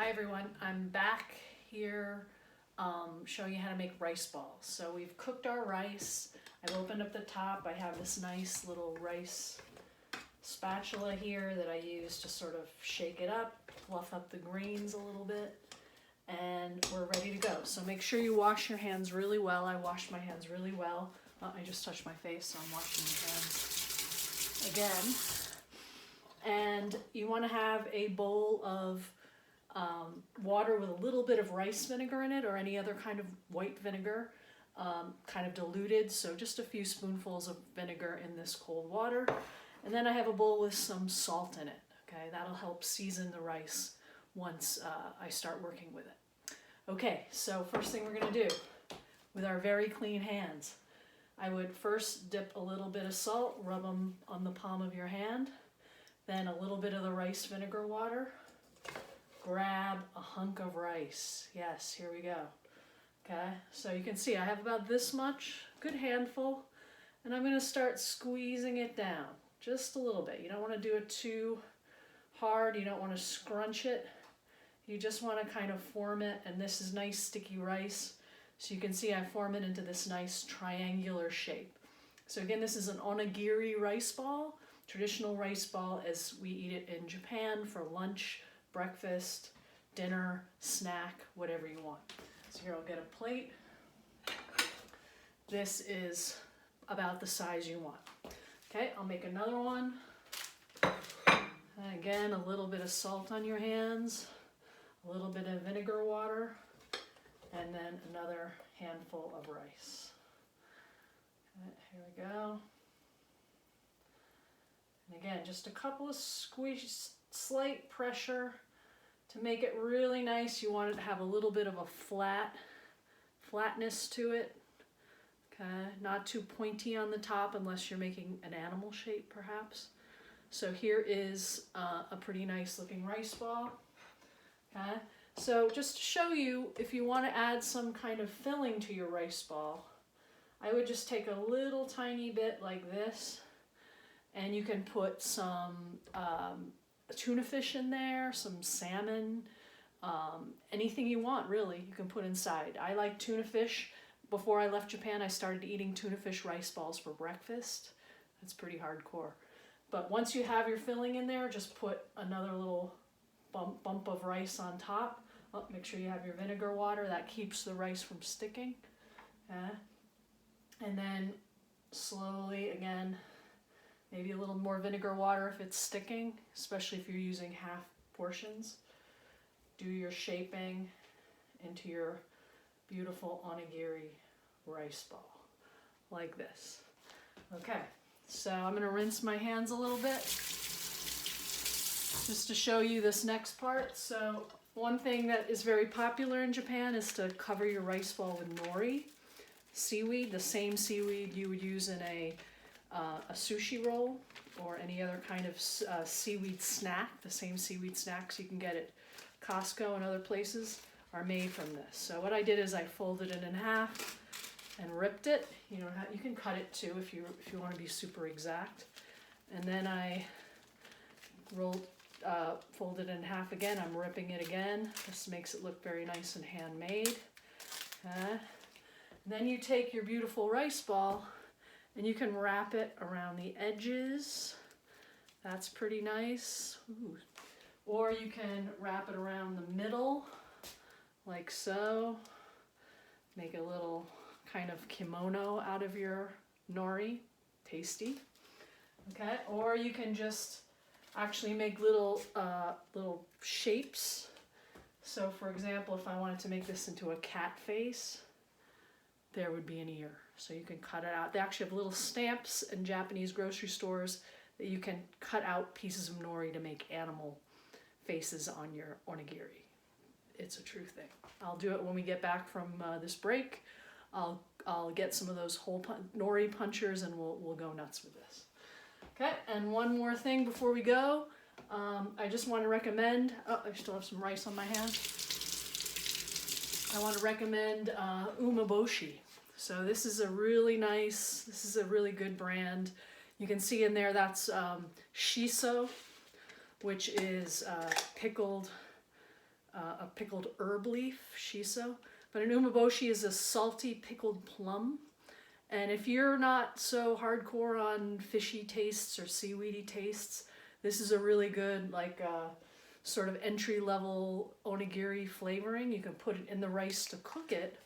Hi everyone, I'm back here showing you how to make rice balls. So we've cooked our rice. I've opened up the top. I have this nice little rice spatula here that I use to sort of shake it up, fluff up the grains a little bit, and we're ready to go. So make sure you wash your hands really well. I washed my hands really well. I just touched my face, so I'm washing my hands again. And you want to have a bowl of water with a little bit of rice vinegar in it, or any other kind of white vinegar, kind of diluted, so just a few spoonfuls of vinegar in this cold water. And then I have a bowl with some salt in it. Okay, that'll help season the rice once I start working with it. Okay, so first thing we're going to do with our very clean hands, I would first dip a little bit of salt, rub them on the palm of your hand, then a little bit of the rice vinegar water. Grab a hunk of rice. Yes, here we go. Okay, so you can see I have about this much, good handful, and I'm going to start squeezing it down just a little bit. You don't want to do it too hard. You don't want to scrunch it. You just want to kind of form it, and this is nice sticky rice. So you can see I form it into this nice triangular shape. So again, this is an onigiri rice ball, traditional rice ball as we eat it in Japan for lunch, breakfast, dinner, snack, whatever you want. So here I'll get a plate. This is about the size you want. Okay, I'll make another one. And again, a little bit of salt on your hands, a little bit of vinegar water, and then another handful of rice. Okay, here we go. And again, just a couple of squeeze, slight pressure to make it really nice. You want it to have a little bit of a flatness to it. Okay, not too pointy on the top unless you're making an animal shape perhaps. So here is a pretty nice looking rice ball. Okay, so just to show you, if you want to add some kind of filling to your rice ball, I would just take a little tiny bit like this, and you can put some tuna fish in there, some salmon, anything you want really you can put inside. I like tuna fish. Before I left Japan, I started eating tuna fish rice balls for breakfast. That's pretty hardcore. But once you have your filling in there, just put another little bump of rice on top. Oh, make sure you have your vinegar water. That keeps the rice from sticking. And then slowly again, maybe a little more vinegar water if it's sticking, especially if you're using half portions. Do your shaping into your beautiful onigiri rice ball, like this. Okay, so I'm going to rinse my hands a little bit, just to show you this next part. So one thing that is very popular in Japan is to cover your rice ball with nori, seaweed, the same seaweed you would use in a sushi roll or any other kind of seaweed snack. The same seaweed snacks you can get at Costco and other places are made from this. So what I did is I folded it in half and ripped it. You can cut it too if you want to be super exact. And then I folded it in half again. I'm ripping it again. This makes it look very nice and handmade. Then you take your beautiful rice ball and you can wrap it around the edges. That's pretty nice. Ooh. Or you can wrap it around the middle, like so. Make a little kind of kimono out of your nori. Tasty. Okay. Or you can just actually make little shapes. So for example, if I wanted to make this into a cat face, there would be an ear. So you can cut it out. They actually have little stamps in Japanese grocery stores that you can cut out pieces of nori to make animal faces on your onigiri. It's a true thing. I'll do it when we get back from this break. I'll get some of those whole nori punchers and we'll go nuts with this. Okay, and one more thing before we go. I just want to recommend, I still have some rice on my hand. I want to recommend umeboshi. So this is a really nice, this is a really good brand. You can see in there that's shiso, which is pickled a pickled herb leaf, shiso. But an umeboshi is a salty pickled plum. And if you're not so hardcore on fishy tastes or seaweedy tastes, this is a really good, like, sort of entry-level onigiri flavoring. You can put it in the rice to cook it,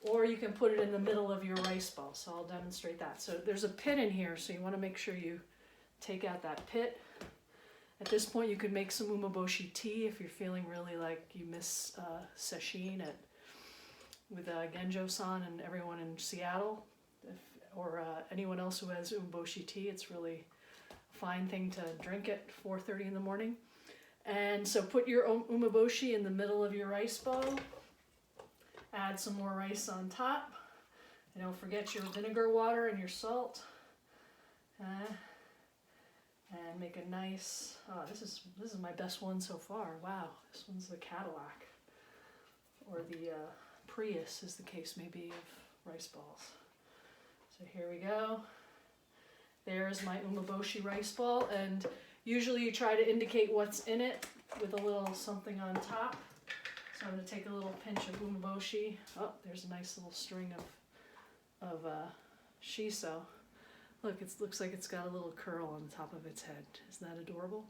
or you can put it in the middle of your rice ball. So I'll demonstrate that. So there's a pit in here, so you want to make sure you take out that pit. At this point, you could make some umeboshi tea if you're feeling really like you miss sesshin with Genjo-san and everyone in Seattle, or anyone else who has umeboshi tea. It's really a fine thing to drink at 4:30 in the morning. And so put your umeboshi in the middle of your rice bowl. Add some more rice on top. And don't forget your vinegar water and your salt. And make a nice, this is my best one so far. Wow, this one's the Cadillac, or the Prius, as the case may be, of rice balls. So here we go. There's my umeboshi rice ball, and usually you try to indicate what's in it with a little something on top. So I'm going to take a little pinch of umeboshi. Oh, there's a nice little string of shiso. Look, it looks like it's got a little curl on the top of its head. Isn't that adorable?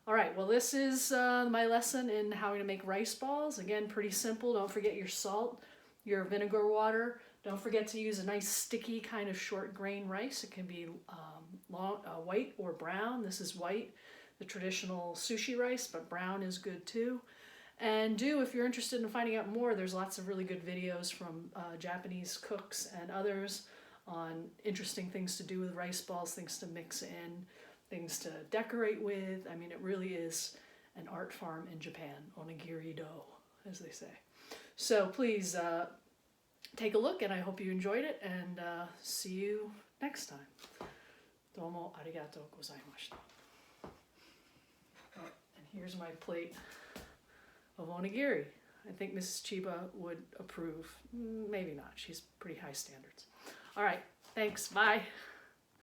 All right, well, this is my lesson in how to make rice balls. Again, pretty simple. Don't forget your salt, your vinegar water. Don't forget to use a nice sticky kind of short grain rice. It can be white or brown. This is white, the traditional sushi rice, but brown is good too. And if you're interested in finding out more, there's lots of really good videos from Japanese cooks and others on interesting things to do with rice balls, things to mix in, things to decorate with. I mean, it really is an art form in Japan, onigiri do, as they say. So please take a look, and I hope you enjoyed it, and see you next time. Domo arigatou gozaimashita. And here's my plate of onigiri. I think Mrs. Chiba would approve. Maybe not. She's pretty high standards. All right. Thanks. Bye.